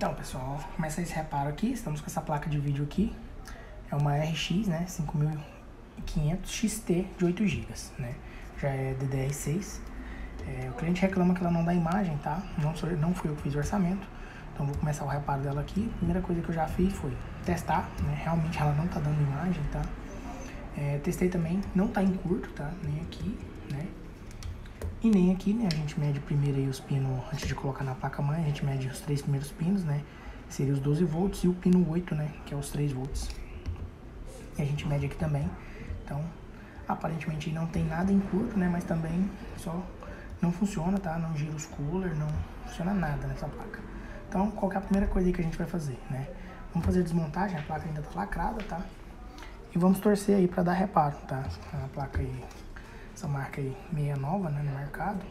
Então, pessoal, começa esse reparo aqui. Estamos com essa placa de vídeo aqui. É uma RX, né? 5500 XT de 8 GB, né? Já é DDR6. O cliente reclama que ela não dá imagem, tá? Não fui eu que fiz o orçamento. Então, vou começar o reparo dela aqui. A primeira coisa que eu já fiz foi testar, né? Realmente ela não tá dando imagem, tá? Testei também, não tá em curto, tá? Nem aqui, né? E nem aqui, né? A gente mede primeiro aí os pinos, antes de colocar na placa-mãe, a gente mede os 3 primeiros pinos, né? Seria os 12 volts e o pino 8, né? Que é os 3 volts. E a gente mede aqui também. Então, aparentemente não tem nada em curto, né? Mas também só não funciona, tá? Não gira os coolers, não funciona nada nessa placa. Então, qual que é a primeira coisa aí que a gente vai fazer, né? Vamos fazer a desmontagem, a placa ainda tá lacrada, tá? E vamos torcer aí pra dar reparo, tá? A placa aí, essa marca aí, meia nova, né, no mercado.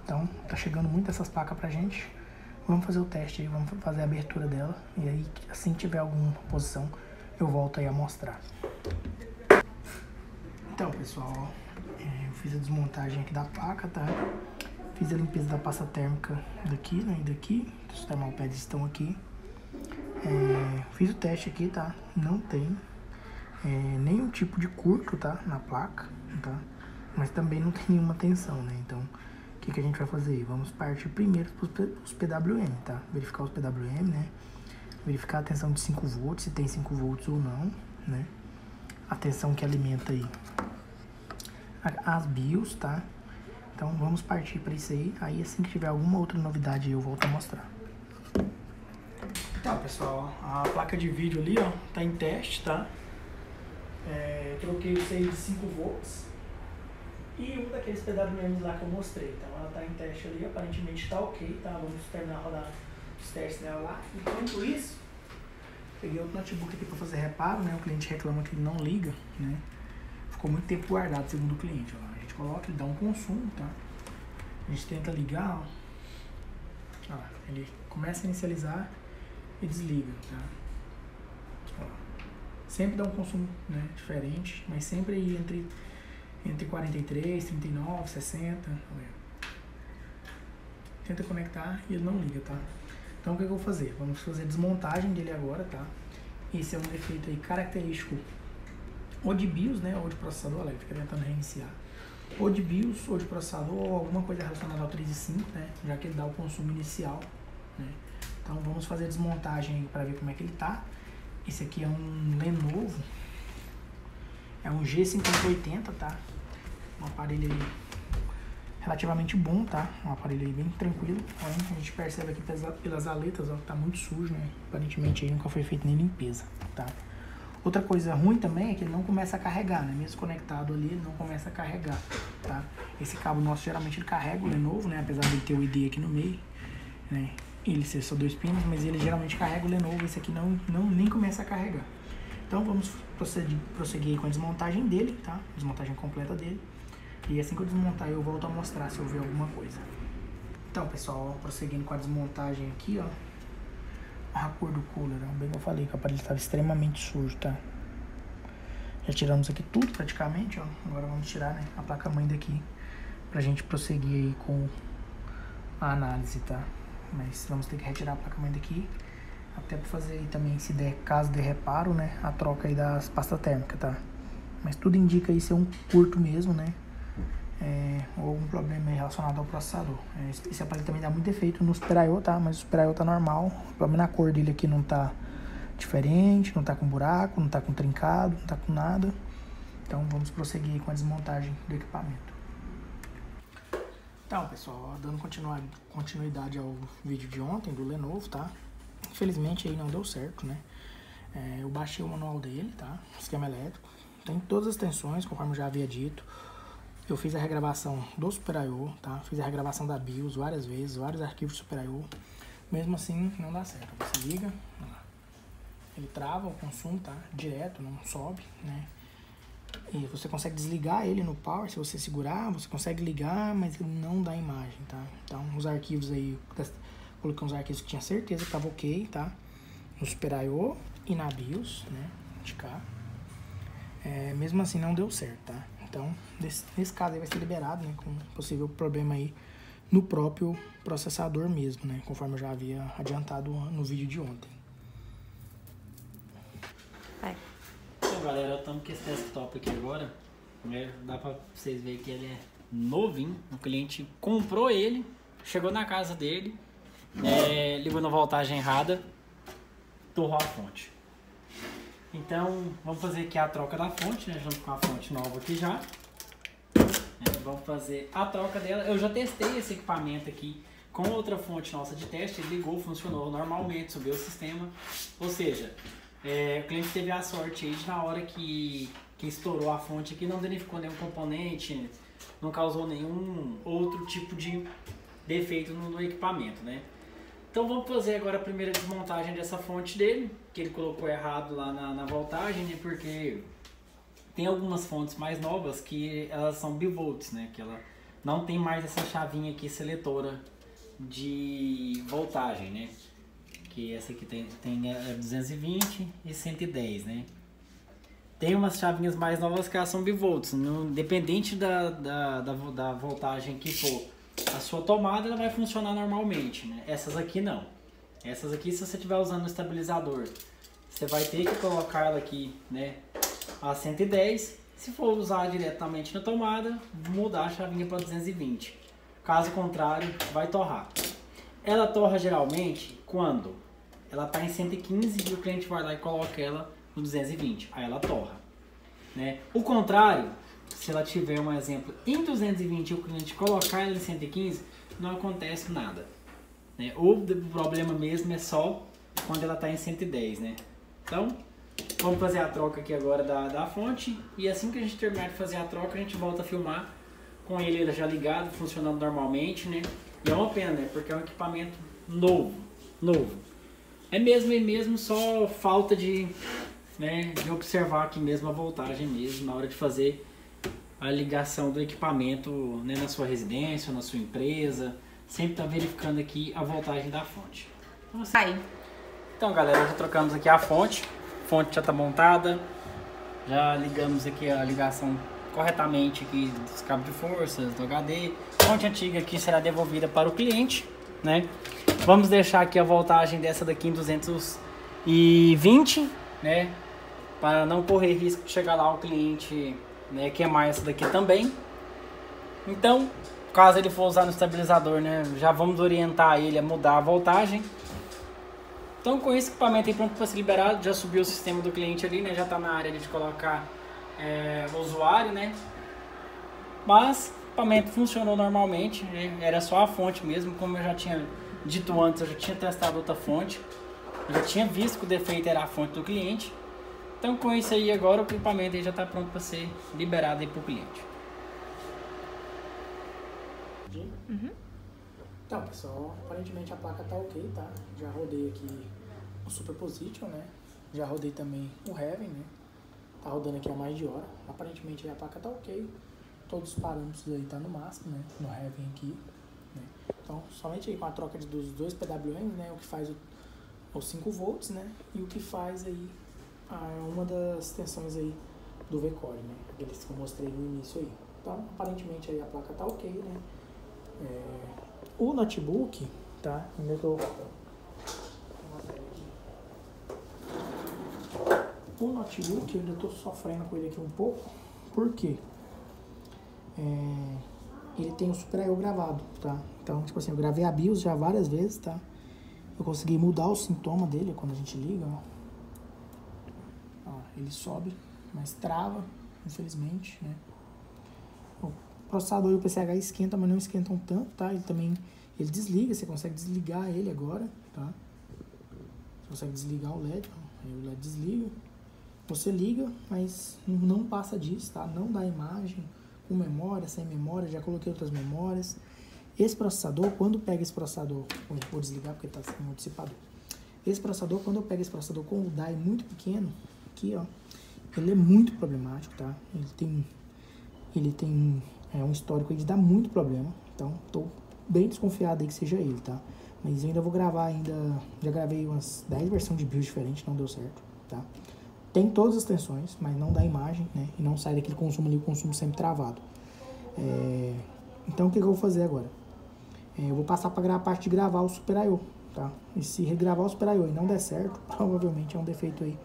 Então, tá chegando muito essas placas pra gente. Vamos fazer o teste aí, vamos fazer a abertura dela. E aí, assim que tiver alguma posição, eu volto aí a mostrar. Então, pessoal, ó, eu fiz a desmontagem aqui da placa, tá? Fiz a limpeza da pasta térmica daqui, né, e daqui. Os thermalpads estão aqui. Fiz o teste aqui, tá? Não tem nenhum tipo de curto, tá? Na placa, tá? Mas também não tem nenhuma tensão, né? Então, o que a gente vai fazer? Vamos partir primeiro para os PWM, tá? Verificar os PWM, né? Verificar a tensão de 5 volts, se tem 5 volts ou não, né? A tensão que alimenta aí as BIOS, tá? Então, vamos partir para isso aí. Aí, assim que tiver alguma outra novidade, eu volto a mostrar. Então, pessoal, a placa de vídeo ali, ó, tá em teste, tá? Troquei isso aí de 5 volts e um daqueles PWMs lá que eu mostrei. Então ela tá em teste ali, aparentemente tá ok, tá? Vamos terminar a rodar os testes dela lá. Enquanto isso, peguei outro notebook aqui para fazer reparo, né? O cliente reclama que ele não liga, né? Ficou muito tempo guardado, segundo o cliente. Ó. A gente coloca, ele dá um consumo, tá? A gente tenta ligar, ó. Ele começa a inicializar e desliga, tá? Ó. Sempre dá um consumo, né, diferente, mas sempre aí entre 43, 39, 60. Tenta conectar e ele não liga, tá? Então o que eu vou fazer? Vamos fazer a desmontagem dele agora, tá? Esse é um defeito aí característico ou de BIOS, né, ou de processador, olha, fica tentando reiniciar. Ou de BIOS, ou de processador, ou alguma coisa relacionada ao 3 e 5, né? Já que ele dá o consumo inicial, né? Então vamos fazer a desmontagem aí para ver como é que ele tá. Esse aqui é um Lenovo, é um G5080, tá? Um aparelho aí relativamente bom, tá? Um aparelho aí bem tranquilo. A gente percebe aqui pelas aletas, ó, que tá muito sujo, né? Aparentemente aí nunca foi feita nem limpeza, tá? Outra coisa ruim também é que ele não começa a carregar, né? Mesmo conectado ali, ele não começa a carregar, tá? Esse cabo nosso geralmente ele carrega o Lenovo, né? Apesar de ter o ID aqui no meio, né? Ele ser só 2 pinos, mas ele geralmente carrega o Lenovo, esse aqui nem começa a carregar. Então vamos prosseguir com a desmontagem dele, tá? Desmontagem completa dele. E assim que eu desmontar eu volto a mostrar se eu ver alguma coisa. Então, pessoal, ó, prosseguindo com a desmontagem aqui, ó. A cor do cooler, ó, bem que eu falei que o aparelho estava extremamente sujo, tá? Já tiramos aqui tudo praticamente, ó. Agora vamos tirar, né, a placa-mãe daqui pra gente prosseguir aí com a análise, tá? Mas vamos ter que retirar a placa-mãe daqui, até para fazer aí também, se der, caso de reparo, né, a troca aí das pastas térmicas, tá? Mas tudo indica aí ser um curto mesmo, né? Ou algum problema relacionado ao processador. Esse aparelho também dá muito defeito no Super I/O, tá? Mas o Super I/O tá normal, o problema na cor dele aqui não tá diferente, não tá com buraco, não tá com trincado, não tá com nada. Então vamos prosseguir aí com a desmontagem do equipamento. Então, pessoal, dando continuidade ao vídeo de ontem do Lenovo, tá? Infelizmente aí não deu certo, né? Eu baixei o manual dele, tá? Esquema elétrico. Tem todas as tensões, conforme eu já havia dito. Eu fiz a regravação do Super I/O, tá? Fiz a regravação da BIOS várias vezes, vários arquivos do Super I/O. Mesmo assim, não dá certo. Você liga, ele trava o consumo, tá? Direto, não sobe, né? E você consegue desligar ele no power, se você segurar, você consegue ligar, mas ele não dá imagem, tá? Então, os arquivos aí, colocamos os arquivos que tinha certeza que tava ok, tá? No Super I/O e na BIOS, né? De cá. Mesmo assim, não deu certo, tá? Então, nesse caso aí vai ser liberado, né? Com possível problema aí no próprio processador mesmo, né? Conforme eu já havia adiantado no vídeo de ontem. Então, galera, estamos com esse desktop aqui agora, né? Dá pra vocês verem que ele é novinho. O cliente comprou ele, chegou na casa dele, ligou na voltagem errada, torrou a fonte. Então, vamos fazer aqui a troca da fonte, né? Junto com a fonte nova aqui já. Vamos fazer a troca dela. Eu já testei esse equipamento aqui com outra fonte nossa de teste. Ele ligou, funcionou normalmente, subiu o sistema. Ou seja, o cliente teve a sorte aí de, na hora que estourou a fonte aqui, não danificou nenhum componente, não causou nenhum outro tipo de defeito no equipamento, né? Então vamos fazer agora a primeira desmontagem dessa fonte dele, que ele colocou errado lá na voltagem, né? Porque tem algumas fontes mais novas que elas são bivolts, né? Que ela não tem mais essa chavinha aqui seletora de voltagem, né? Que essa aqui tem 220 e 110, né? Tem umas chavinhas mais novas que elas são bivolts, independente da voltagem que for a sua tomada, ela vai funcionar normalmente, né? Essas aqui não. Essas aqui, se você estiver usando o estabilizador, você vai ter que colocar ela aqui, né, a 110. Se for usar diretamente na tomada, mudar a chavinha para 220. Caso contrário, vai torrar. Ela torra geralmente quando ela está em 115 e o cliente vai lá e coloca ela no 220. Aí ela torra, né? O contrário, se ela tiver um exemplo em 220 e o cliente colocar ela em 115, não acontece nada, né? O problema mesmo é só quando ela está em 110, né? Então, vamos fazer a troca aqui agora da fonte. E assim que a gente terminar de fazer a troca, a gente volta a filmar com ele já ligado, funcionando normalmente, né? E é uma pena, né? Porque é um equipamento novo. É mesmo só falta de observar aqui mesmo a voltagem mesmo, na hora de fazer a ligação do equipamento, né, na sua residência, na sua empresa. Sempre tá verificando aqui a voltagem da fonte. Então, galera, já trocamos aqui a fonte já está montada, já ligamos aqui a ligação corretamente aqui dos cabos de forças, do HD. A fonte antiga aqui será devolvida para o cliente, né? Vamos deixar aqui a voltagem dessa daqui em 220, né? Para não correr risco de chegar lá o cliente, né, queimar essa daqui também. Então, caso ele for usar no estabilizador, né, já vamos orientar ele a mudar a voltagem. Então, com esse equipamento aí pronto para ser liberado, já subiu o sistema do cliente ali, né? Já está na área de colocar o usuário, né? Mas o equipamento funcionou normalmente, né? Era só a fonte mesmo, como eu já tinha dito antes, eu já tinha testado outra fonte. Eu já tinha visto que o defeito era a fonte do cliente. Então, com isso aí agora o equipamento aí já está pronto para ser liberado aí para o cliente. Então, pessoal, aparentemente a placa tá ok, tá? Já rodei aqui o Superposition, né? Já rodei também o Heaven, né? Tá rodando aqui há mais de hora. Aparentemente a placa tá ok. Todos os parâmetros aí tá no máximo, né? No Heaven aqui, né? Então, somente aí com a troca dos dois PWM, né? O que faz os 5 volts, né? E o que faz aí uma das tensões aí do V-Core, né? Aqueles que eu mostrei no início aí. Então, aparentemente aí a placa tá ok, né? O notebook, tá? Ainda tô... O notebook eu ainda tô sofrendo com ele aqui um pouco. Por quê? Ele tem o Super I/O gravado, tá? Então, tipo assim, eu gravei a BIOS já várias vezes, tá? Eu consegui mudar o sintoma dele quando a gente liga, ó. Ele sobe, mas trava, infelizmente, né? O processador e o PCH esquentam, mas não esquentam tanto, tá? Ele desliga, você consegue desligar ele agora, tá? Você consegue desligar o LED, ó. Aí o LED desliga. Você liga, mas não passa disso, tá? Não dá imagem com memória, sem memória, já coloquei outras memórias. Esse processador, quando pega esse processador, vou desligar porque tá sem um dissipador. Esse processador, quando eu pego esse processador com o die muito pequeno, aqui, ó, ele é muito problemático, tá? Ele tem um histórico aí de dar muito problema, então tô bem desconfiado aí que seja ele, tá? Mas eu ainda vou gravar já gravei umas 10 versões de BIOS diferentes, não deu certo, tá? Tem todas as tensões, mas não dá imagem, né? E não sai daquele consumo ali, o consumo sempre travado. Então o que eu vou fazer agora? eu vou passar para a parte de gravar o Super I/O, tá? E se regravar o Super I/O e não der certo, provavelmente é um defeito aí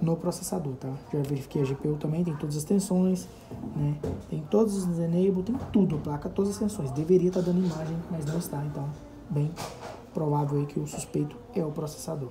no processador, tá? Já verifiquei a GPU também, tem todas as tensões, né? Tem todos os enable, tem tudo, placa, todas as tensões. Deveria estar dando imagem, mas não está, então bem provável aí que o suspeito é o processador.